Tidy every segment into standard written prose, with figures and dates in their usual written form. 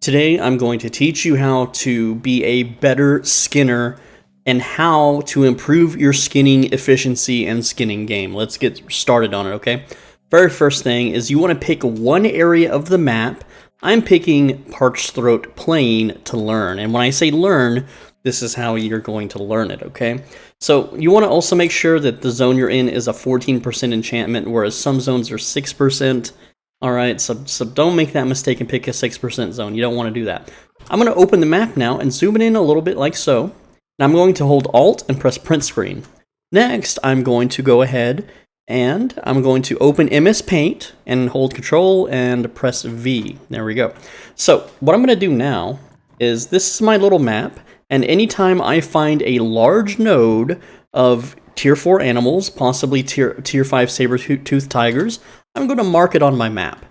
Today I'm going to teach you how to be a better skinner and how to improve your skinning efficiency and skinning game. Let's get started on it, okay? Very first thing is you want to pick one area of the map. I'm picking Parched Throat Plain to learn, and when I say learn, this is how you're going to learn it, okay? So you want to also make sure that the zone you're in is a 14% enchantment, whereas some zones are 6%. Alright, so don't make that mistake and pick a 6% zone. You don't want to do that. I'm going to open the map now and zoom it in a little bit like so. And I'm going to hold Alt and press print screen. Next, I'm going to go ahead and I'm going to open MS Paint and hold Control and press V. There we go. So what I'm going to do now is this is my little map, and anytime I find a large node of tier 4 animals, possibly tier 5 saber-toothed tigers, I'm going to mark it on my map.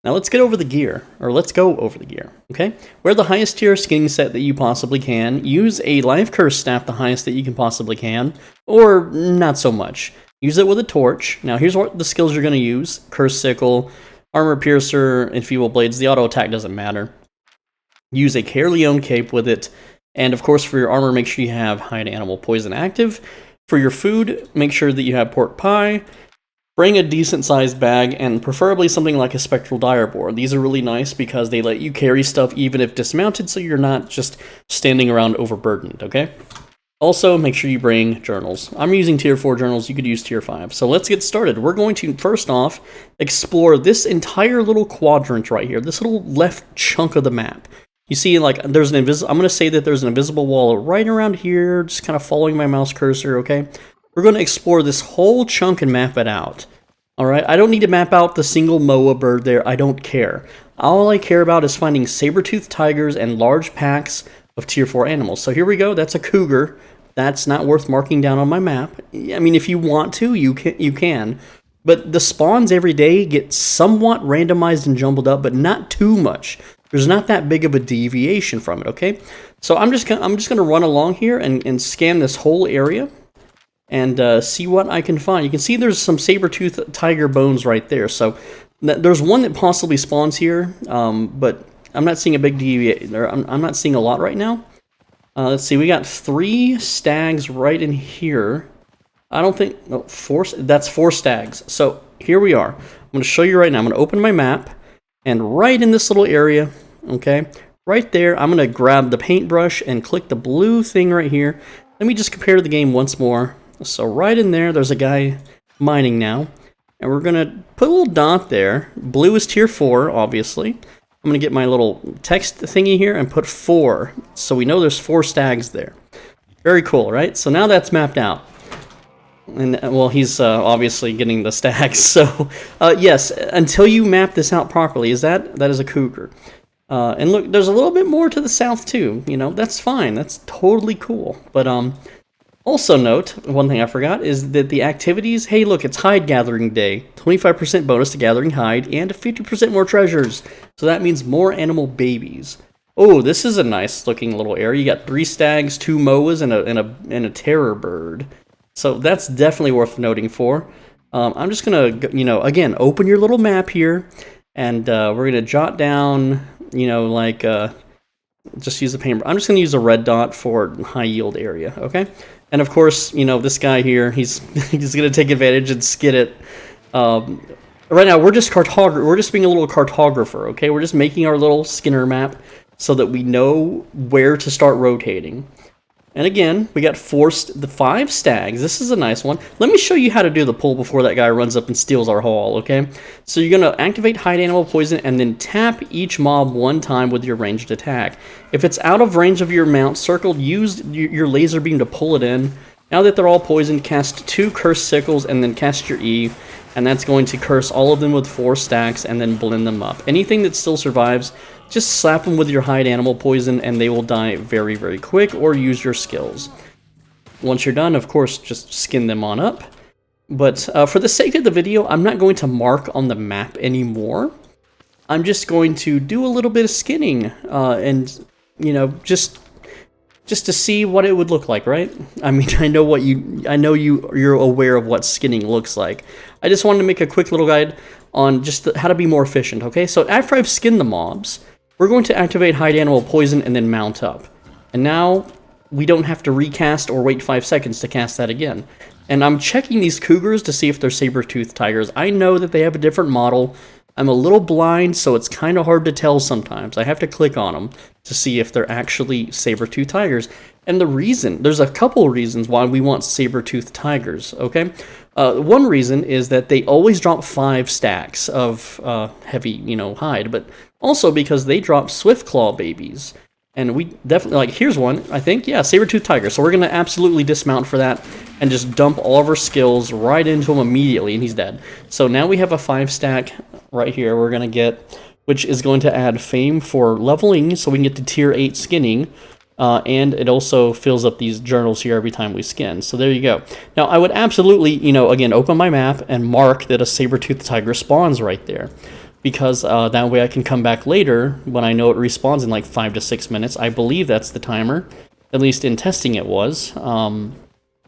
Now let's get over the gear, or let's go over the gear, okay? Wear the highest tier skinning set that you possibly can. Use a life curse staff the highest that you can possibly can, or not so much. Use it with a torch. Now here's what the skills you're going to use. Curse Sickle, Armor Piercer, and Feeble Blades. The auto attack doesn't matter. Use a Caerleon cape with it. And of course for your armor, make sure you have Hide Animal Poison active. For your food, make sure that you have pork pie. Bring a decent sized bag, and preferably something like a Spectral Direboar. These are really nice because they let you carry stuff even if dismounted, so you're not just standing around overburdened, okay? Also, make sure you bring journals. I'm using tier 4 journals, you could use tier 5. So let's get started. We're going to, first off, explore this entire little quadrant right here, this little left chunk of the map. You see, like, there's an I'm going to say that there's an invisible wall right around here, just kind of following my mouse cursor, okay? We're going to explore this whole chunk and map it out. Alright, I don't need to map out the single Moa bird there, I don't care. All I care about is finding saber-toothed tigers and large packs of tier 4 animals. So here we go, that's a cougar. That's not worth marking down on my map. I mean, if you want to, you can. But the spawns every day get somewhat randomized and jumbled up, but not too much. There's not that big of a deviation from it, okay? So I'm just gonna run along here and scan this whole area and see what I can find. You can see there's some saber-toothed tiger bones right there. So there's one that possibly spawns here, but I'm not seeing a big deviation. I'm not seeing a lot right now. Let's see, we got 3 stags right in here. I don't think, no, 4, that's 4 stags. So here we are. I'm going to show you right now. I'm going to open my map, and right in this little area, okay, right there, I'm going to grab the paintbrush and click the blue thing right here. Let me just compare the game once more. So right in there, there's a guy mining now, and we're going to put a little dot there. Blue is tier 4, obviously. I'm going to get my little text thingy here and put 4, so we know there's 4 stags there. Very cool, right? So now that's mapped out. And, well, he's obviously getting the stags, so yes, until you map this out properly, that is a cougar. And look, there's a little bit more to the south too, you know, that's fine, that's totally cool. But also note, one thing I forgot, is that the activities, hey look, it's hide gathering day. 25% bonus to gathering hide, and 50% more treasures. So that means more animal babies. Oh, this is a nice looking little area. You got 3 stags, 2 moas, and a terror bird. So that's definitely worth noting for. I'm just gonna, you know, again, open your little map here, and we're gonna jot down, you know, like, just use the paint. I'm just gonna use a red dot for high yield area, okay? And of course, you know, this guy here, he's gonna take advantage and skid it. Right now, we're just being a little cartographer, okay? We're just making our little Skinner map so that we know where to start rotating. And again, we got the 5 stags. This is a nice one. Let me show you how to do the pull before that guy runs up and steals our haul, okay? So you're going to activate Hide Animal Poison and then tap each mob 1 time with your ranged attack. If it's out of range of your mount circled, use your laser beam to pull it in. Now that they're all poisoned, cast 2 Curse Sickles and then cast your E. And that's going to curse all of them with 4 stacks and then blend them up. Anything that still survives, just slap them with your Hide Animal Poison and they will die very, very quick, or use your skills. Once you're done, of course, just skin them on up. But for the sake of the video, I'm not going to mark on the map anymore. I'm just going to do a little bit of skinning and, you know, just to see what it would look like, right? I mean, I know you're aware of what skinning looks like. I just wanted to make a quick little guide on just how to be more efficient, okay? So after I've skinned the mobs, we're going to activate Hide Animal Poison and then mount up. And now we don't have to recast or wait 5 seconds to cast that again. And I'm checking these cougars to see if they're saber-toothed tigers. I know that they have a different model. I'm a little blind, so it's kind of hard to tell sometimes. I have to click on them to see if they're actually saber-toothed tigers. And the reason, there's a couple of reasons why we want saber-toothed tigers, okay? One reason is that they always drop 5 stacks of heavy, hide, but also because they drop swift claw babies. And we definitely, like, here's one, I think, yeah, saber-toothed tiger. So we're going to absolutely dismount for that and just dump all of our skills right into him immediately, and he's dead. So now we have a 5 stack right here we're going to get, which is going to add fame for leveling, so we can get to tier 8 skinning. And it also fills up these journals here every time we skin. So there you go. Now, I would absolutely, again, open my map and mark that a saber-toothed tiger spawns right there. Because that way I can come back later when I know it respawns in like 5 to 6 minutes. I believe that's the timer. At least in testing it was.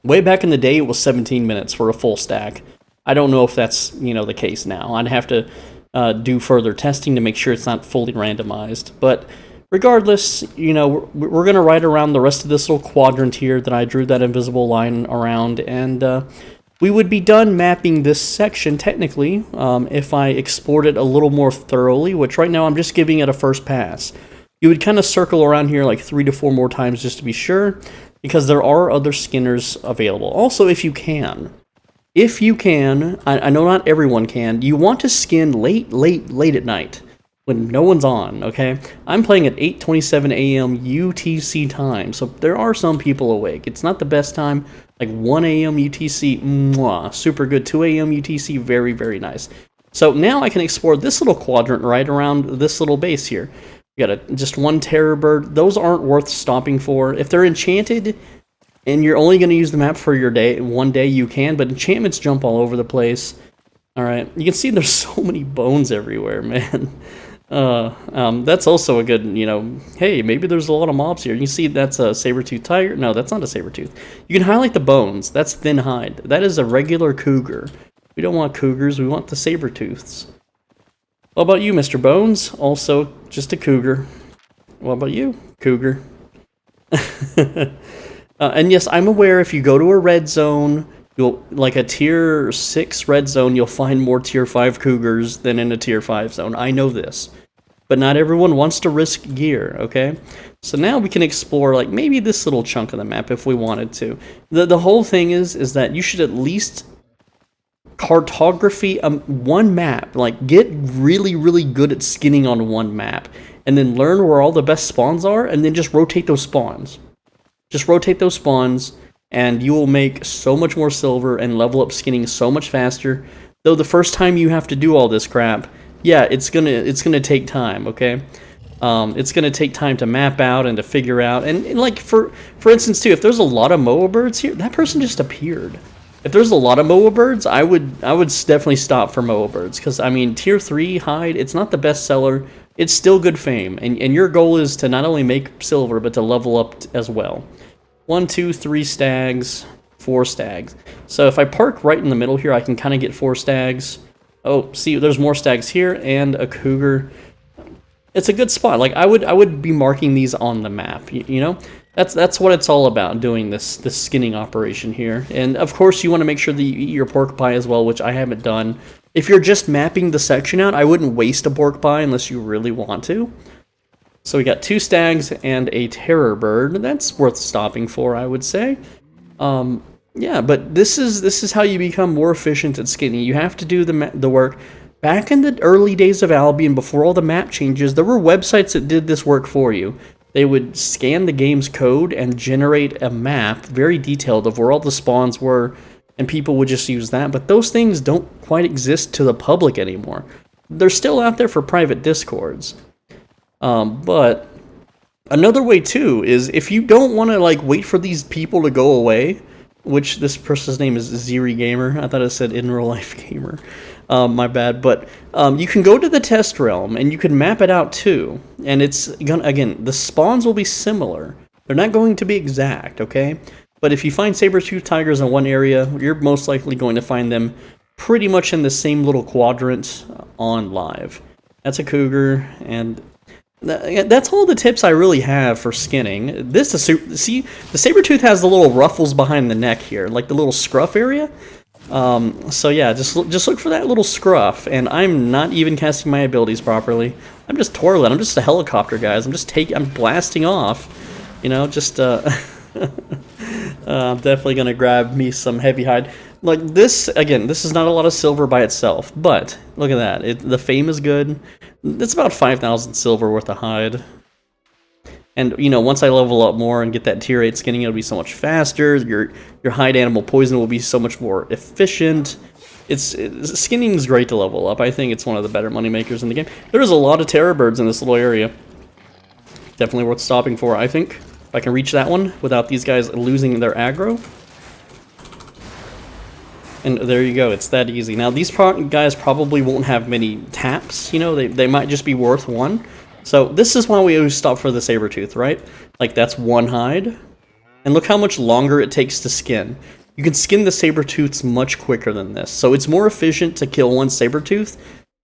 Way back in the day, it was 17 minutes for a full stack. I don't know if that's, the case now. I'd have to do further testing to make sure it's not fully randomized. But regardless, we're going to ride around the rest of this little quadrant here that I drew that invisible line around, and we would be done mapping this section, technically, if I explored it a little more thoroughly, which right now I'm just giving it a first pass. You would kind of circle around here like 3 to 4 more times just to be sure, because there are other skinners available. Also, if you can, I know not everyone can, you want to skin late at night, when no one's on, okay? I'm playing at 8:27 a.m. UTC time, so there are some people awake. It's not the best time, like 1 a.m. UTC, mwah, super good. 2 a.m. UTC, very, very nice. So now I can explore this little quadrant right around this little base here. We got just 1 terror bird. Those aren't worth stopping for. If they're enchanted, and you're only going to use the map for your day, one day you can, but enchantments jump all over the place. Alright, you can see there's so many bones everywhere, man. That's also a good, hey, maybe there's a lot of mobs here. You can see that's a saber-toothed tiger. No, that's not a saber-tooth. You can highlight the bones. That's thin hide. That is a regular cougar. We don't want cougars. We want the saber-tooths. What about you, Mr. Bones? Also, just a cougar. What about you? Cougar. And yes, I'm aware if you go to a red zone, like a tier 6 red zone, you'll find more tier 5 cougars than in a tier 5 zone. I know this. But not everyone wants to risk gear, okay? So now we can explore, like, maybe this little chunk of the map if we wanted to. The whole thing is that you should at least cartography one map. Like, get really, really good at skinning on one map. And then learn where all the best spawns are, and then just rotate those spawns. Just rotate those spawns, and you will make so much more silver and level up skinning so much faster. Though the first time you have to do all this crap, yeah, it's gonna take time, okay? It's gonna take time to map out and to figure out. And like for instance too, if there's a lot of Moa birds here, that person just appeared. If there's a lot of Moa birds, I would definitely stop for Moa birds, because I mean tier 3 hide, it's not the best seller. It's still good fame, and your goal is to not only make silver but to level up as well. 1, 2, 3 stags, 4 stags. So if I park right in the middle here, I can kind of get 4 stags. Oh, see, there's more stags here and a cougar. It's a good spot. Like I would be marking these on the map. You know, that's what it's all about, doing this skinning operation here. And of course, you want to make sure that you eat your pork pie as well, which I haven't done. If you're just mapping the section out, I wouldn't waste a pork pie unless you really want to. So we got 2 stags and a terror bird. That's worth stopping for, I would say. Yeah, but this is how you become more efficient at skinning. You have to do the work. Back in the early days of Albion, before all the map changes, there were websites that did this work for you. They would scan the game's code and generate a map, very detailed, of where all the spawns were, and people would just use that. But those things don't quite exist to the public anymore. They're still out there for private discords. But another way too is if you don't want to like wait for these people to go away, which this person's name is Ziri Gamer. I thought it said in real life gamer. My bad. But you can go to the test realm and you can map it out too. And it's gonna, again, the spawns will be similar. They're not going to be exact, okay? But if you find saber-toothed tigers in one area, you're most likely going to find them pretty much in the same little quadrant on live. That's a cougar, and That's all the tips I really have for skinning. This is see, the Sabertooth has the little ruffles behind the neck here, like the little scruff area. So yeah, just look for that little scruff, and I'm not even casting my abilities properly. I'm just twirling. I'm just a helicopter, guys. I'm blasting off. You know, just I'm definitely gonna grab me some heavy hide. Like this, again, this is not a lot of silver by itself, but look at that. The fame is good. It's about 5,000 silver worth of hide. And, you know, once I level up more and get that tier 8 skinning, it'll be so much faster. Your hide animal poison will be so much more efficient. Skinning is great to level up. I think it's one of the better money makers in the game. There's a lot of terror birds in this little area. Definitely worth stopping for, I think. If I can reach that one without these guys losing their aggro. And there you go, it's that easy. Now, these guys probably won't have many taps, you know, they might just be worth one. So this is why we always stop for the Sabertooth, right? Like, that's one hide. And look how much longer it takes to skin. You can skin the Sabertooths much quicker than this. So it's more efficient to kill one Sabertooth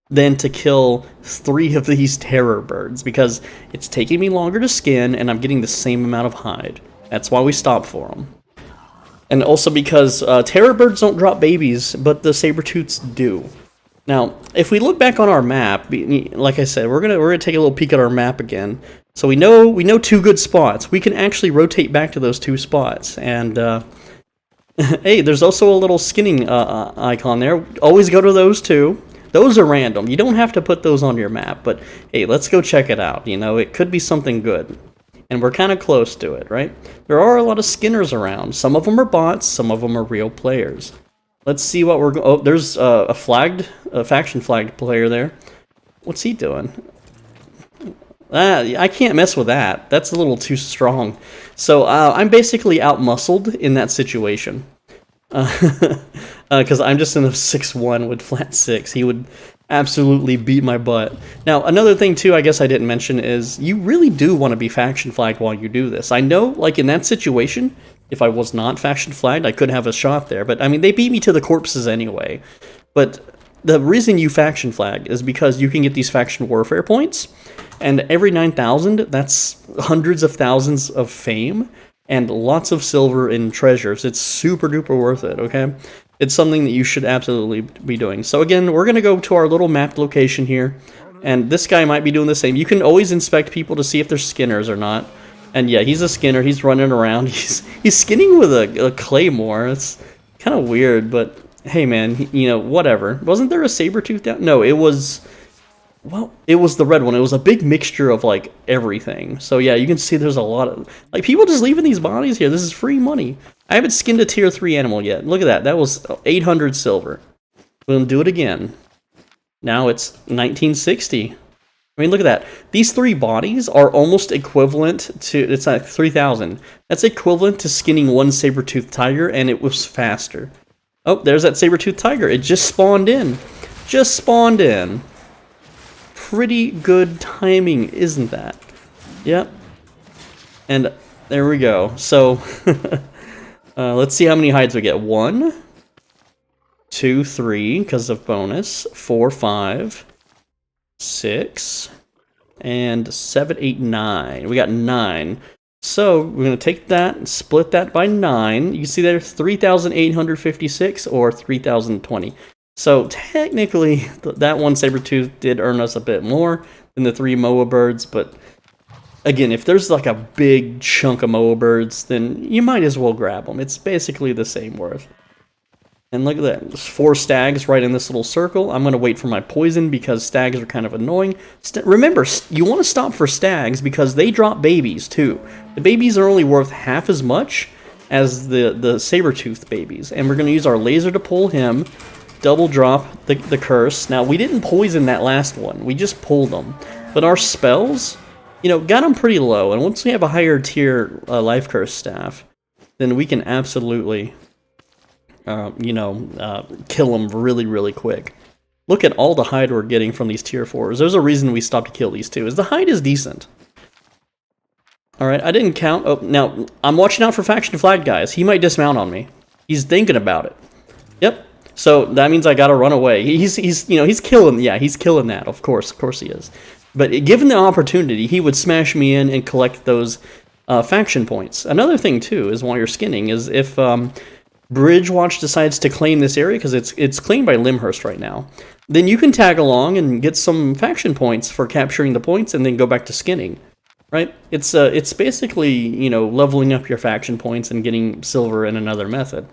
than to kill 3 of these terror birds, because it's taking me longer to skin and I'm getting the same amount of hide. That's why we stop for them. And also because terror birds don't drop babies, but the Sabertooths do. Now, if we look back on our map, like I said, we're gonna take a little peek at our map again. So we know 2 good spots. We can actually rotate back to those 2 spots. And hey, there's also a little skinning icon there. Always go to those 2. Those are random. You don't have to put those on your map, but hey, let's go check it out. You know, it could be something good. And we're kind of close to it, right? There are a lot of skinners around. Some of them are bots, some of them are real players. Let's see what we're... Oh, there's a faction flagged player there. What's he doing? I can't mess with that. That's a little too strong. So I'm basically out-muscled in that situation. Because I'm just in a 6-1 with flat 6. He would absolutely beat my butt. Now, another thing too, I guess I didn't mention, is you really do want to be faction flagged while you do this. I know, like in that situation, if I was not faction flagged, I could have a shot there, but I mean, they beat me to the corpses anyway. But the reason you faction flag is because you can get these faction warfare points, and every 9,000, that's hundreds of thousands of fame, and lots of silver and treasures. It's super duper worth it, okay? It's something that you should absolutely be doing. So again, we're going to go to our little mapped location here, and this guy might be doing the same. You can always inspect people to see if they're skinners or not. And yeah, he's a skinner. He's running around. He's skinning with a claymore. It's kind of weird, but hey man, you know, whatever. Wasn't there a Sabertooth down? No, it was... Well, it was the red one. It was a big mixture of, like, everything. So, yeah, you can see there's a lot of... Like, people just leaving these bodies here. This is free money. I haven't skinned a tier 3 animal yet. Look at that. That was 800 silver. We'll do it again. Now it's 1960. I mean, look at that. These 3 bodies are almost equivalent to... It's like 3,000. That's equivalent to skinning one saber-toothed tiger, and it was faster. Oh, there's that saber-toothed tiger. It just spawned in. Just spawned in. Pretty good timing, isn't that? Yep. And there we go. So, let's see how many hides we get. 1, 2, 3, because of bonus. 4, 5, 6, and 7, 8, 9. We got 9. So, we're going to take that and split that by 9. You can see there's 3,856 or 3,020. So technically, that one Sabertooth did earn us a bit more than the 3 Moa birds, but again, if there's like a big chunk of Moa birds, then you might as well grab them. It's basically the same worth. And look at that, there's 4 stags right in this little circle. I'm going to wait for my poison because stags are kind of annoying. Remember, you want to stop for stags because they drop babies too. The babies are only worth half as much as the Sabertooth babies, and we're going to use our laser to pull him. Double drop the curse. Now, we didn't poison that last one. We just pulled them. But our spells, you know, got them pretty low. And once we have a higher tier life curse staff, then we can absolutely, you know, kill them really, really quick. Look at all the hide we're getting from these tier 4s. There's a reason we stopped to kill these 2, is the hide is decent. Alright, I didn't count. Oh, now, I'm watching out for faction flag guys. He might dismount on me. He's thinking about it. Yep. So that means I gotta run away. He's killing, yeah, he's killing that. Of course he is. But given the opportunity, he would smash me in and collect those faction points. Another thing too is while you're skinning is if Bridgewatch decides to claim this area, because it's claimed by Limhurst right now, then you can tag along and get some faction points for capturing the points and then go back to skinning. Right? It's basically, you know, leveling up your faction points and getting silver in another method.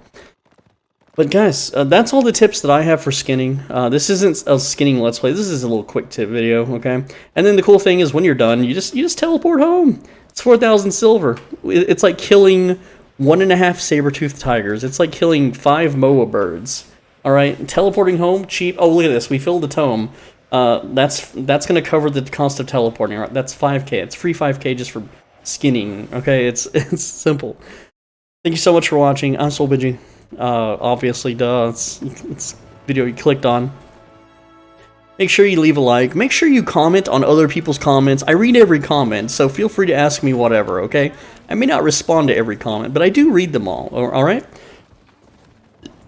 But guys, that's all the tips that I have for skinning. This isn't a skinning let's play. This is a little quick tip video, okay? And then the cool thing is when you're done, you just teleport home. It's 4,000 silver. It's like killing 1.5 saber-toothed tigers. It's like killing 5 moa birds. All right, teleporting home, cheap. Oh, look at this. We filled the tome. That's going to cover the cost of teleporting. Right? That's 5k. It's free 5k just for skinning. Okay, it's simple. Thank you so much for watching. I'm SoulBidgy. Obviously, duh. It's video you clicked on. Make sure you leave a like. Make sure you comment on other people's comments. I read every comment, so feel free to ask me whatever. Okay, I may not respond to every comment, but I do read them all. All right.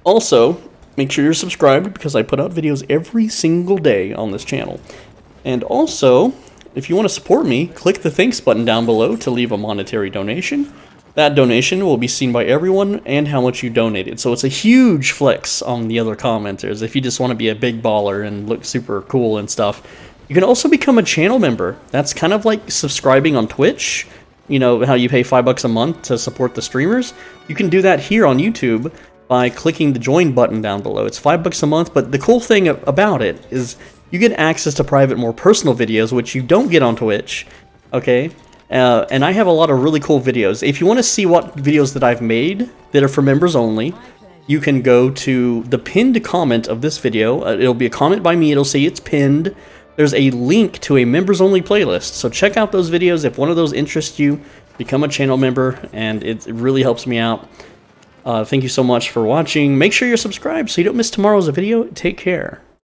Also, make sure you're subscribed because I put out videos every single day on this channel. And also, if you want to support me, click the thanks button down below to leave a monetary donation. That donation will be seen by everyone and how much you donated. So it's a huge flex on the other commenters if you just want to be a big baller and look super cool and stuff. You can also become a channel member. That's kind of like subscribing on Twitch. You know how you pay $5 a month to support the streamers? You can do that here on YouTube by clicking the join button down below. It's $5 a month, but the cool thing about it is you get access to private, more personal videos, which you don't get on Twitch, okay? And I have a lot of really cool videos. If you want to see what videos that I've made that are for members only, you can go to the pinned comment of this video. It'll be a comment by me. It'll say it's pinned. There's a link to a members only playlist. So check out those videos. If one of those interests you, become a channel member, and it really helps me out. Thank you so much for watching. Make sure you're subscribed so you don't miss tomorrow's video. Take care.